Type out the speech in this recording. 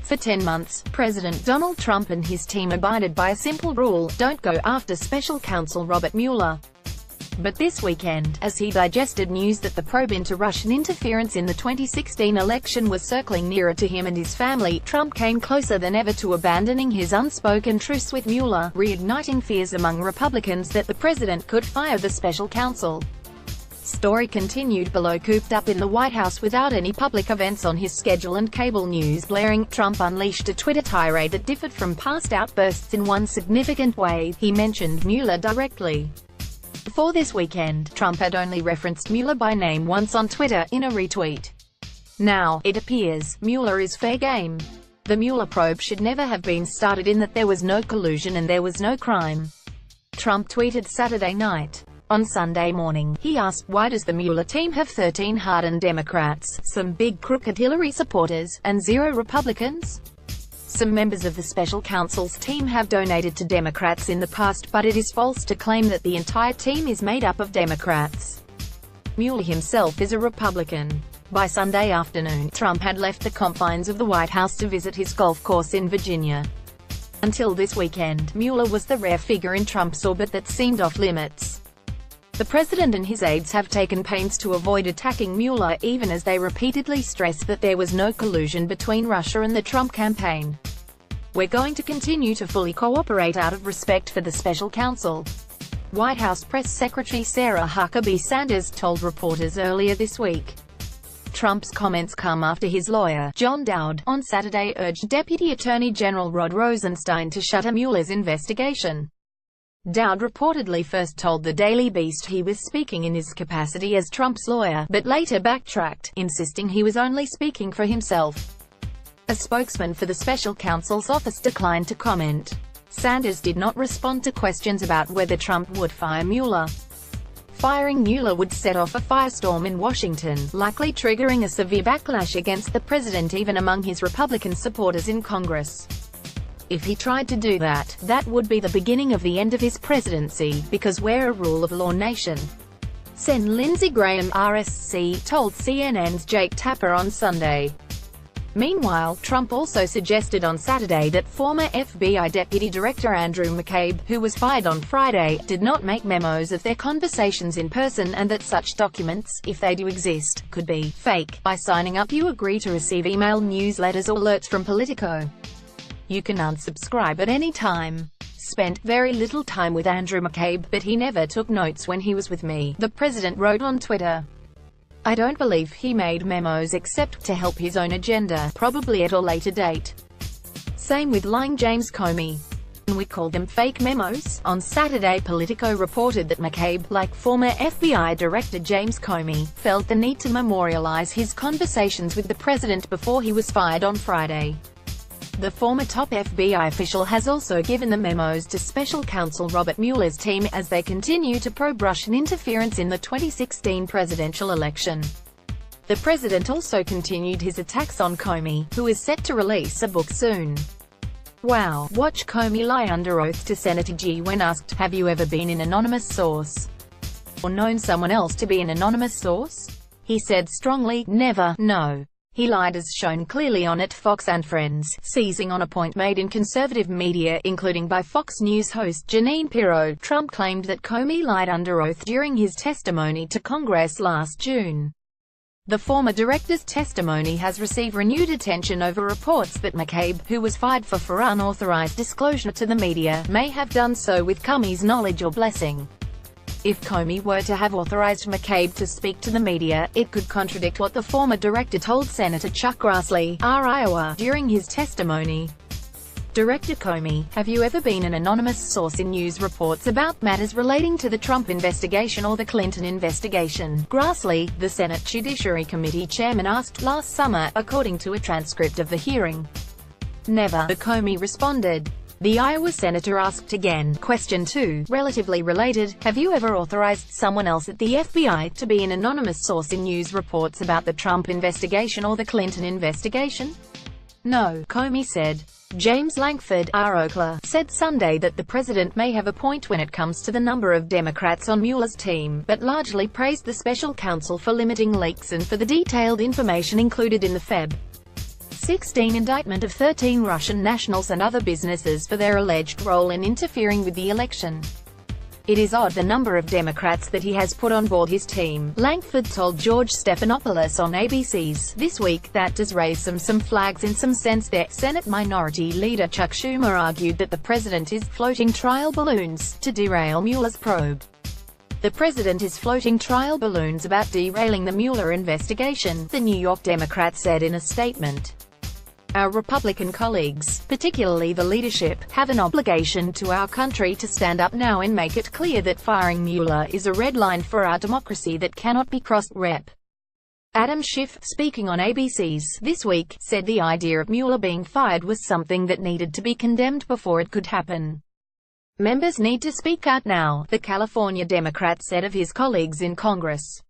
For 10 months, President Donald Trump and his team abided by a simple rule: don't go after special counsel Robert Mueller. But this weekend, as he digested news that the probe into Russian interference in the 2016 election was circling nearer to him and his family, Trump came closer than ever to abandoning his unspoken truce with Mueller, reigniting fears among Republicans that the president could fire the special counsel. Story continued below. Cooped up in the White House without any public events on his schedule and cable news blaring, Trump unleashed a Twitter tirade that differed from past outbursts in one significant way: he mentioned Mueller directly. Before this weekend, Trump had only referenced Mueller by name once on Twitter, in a retweet. Now, it appears, Mueller is fair game. The Mueller probe should never have been started, in that there was no collusion and there was no crime. Trump tweeted Saturday night. On Sunday morning, he asked, why does the Mueller team have 13 hardened Democrats, some big crooked Hillary supporters, and 0 Republicans? Some members of the special counsel's team have donated to Democrats in the past, but it is false to claim that the entire team is made up of Democrats. Mueller himself is a Republican. By Sunday afternoon, Trump had left the confines of the White House to visit his golf course in Virginia. Until this weekend, Mueller was the rare figure in Trump's orbit that seemed off limits. The president and his aides have taken pains to avoid attacking Mueller, even as they repeatedly stressed that there was no collusion between Russia and the Trump campaign. We're going to continue to fully cooperate out of respect for the special counsel, White House Press Secretary Sarah Huckabee Sanders told reporters earlier this week. Trump's comments come after his lawyer, John Dowd, on Saturday urged Deputy Attorney General Rod Rosenstein to shutter Mueller's investigation. Dowd reportedly first told the Daily Beast he was speaking in his capacity as Trump's lawyer, but later backtracked, insisting he was only speaking for himself. A spokesman for the special counsel's office declined to comment. Sanders did not respond to questions about whether Trump would fire Mueller. Firing Mueller would set off a firestorm in Washington, likely triggering a severe backlash against the president even among his Republican supporters in Congress. If he tried to do that, that would be the beginning of the end of his presidency, because we're a rule of law nation. Sen. Lindsey Graham, RSC, told CNN's Jake Tapper on Sunday. Meanwhile, Trump also suggested on Saturday that former FBI Deputy Director Andrew McCabe, who was fired on Friday, did not make memos of their conversations in person, and that such documents, if they do exist, could be fake. By signing up, you agree to receive email newsletters or alerts from Politico. You can unsubscribe at any time. Spent very little time with Andrew McCabe, but he never took notes when he was with me, the president wrote on Twitter. I don't believe he made memos except to help his own agenda, probably at a later date. Same with lying James Comey. We called them fake memos. On Saturday, Politico reported that McCabe, like former FBI Director James Comey, felt the need to memorialize his conversations with the president before he was fired on Friday. The former top FBI official has also given the memos to special counsel Robert Mueller's team, as they continue to probe Russian interference in the 2016 presidential election. The president also continued his attacks on Comey, who is set to release a book soon. Wow. Watch Comey lie under oath to Senator G when asked, have you ever been an anonymous source? Or known someone else to be an anonymous source? He said strongly, never, no. He lied, as shown clearly on Fox and Friends, seizing on a point made in conservative media, including by Fox News host Jeanine Pirro. Trump claimed that Comey lied under oath during his testimony to Congress last June. The former director's testimony has received renewed attention over reports that McCabe, who was fired for unauthorized disclosure to the media, may have done so with Comey's knowledge or blessing. If Comey were to have authorized McCabe to speak to the media, it could contradict what the former director told Senator Chuck Grassley, Iowa, during his testimony. Director Comey, have you ever been an anonymous source in news reports about matters relating to the Trump investigation or the Clinton investigation? Grassley, the Senate Judiciary Committee chairman, asked last summer, according to a transcript of the hearing. Never, the Comey responded. The Iowa senator asked again. Question 2, relatively related, have you ever authorized someone else at the FBI to be an anonymous source in news reports about the Trump investigation or the Clinton investigation? No, Comey said. James Lankford, R. Oakler, said Sunday that the president may have a point when it comes to the number of Democrats on Mueller's team, but largely praised the special counsel for limiting leaks and for the detailed information included in the Feb. 2016 indictment of 13 Russian nationals and other businesses for their alleged role in interfering with the election. It is odd the number of Democrats that he has put on board his team, Langford told George Stephanopoulos on ABC's This Week. That does raise some flags in some sense there. Senate Minority Leader Chuck Schumer argued that the president is floating trial balloons to derail Mueller's probe. The president is floating trial balloons about derailing the Mueller investigation, the New York Democrat said in a statement. Our Republican colleagues, particularly the leadership, have an obligation to our country to stand up now and make it clear that firing Mueller is a red line for our democracy that cannot be crossed. Rep. Adam Schiff, speaking on ABC's This Week, said the idea of Mueller being fired was something that needed to be condemned before it could happen. Members need to speak out now, the California Democrat said of his colleagues in Congress.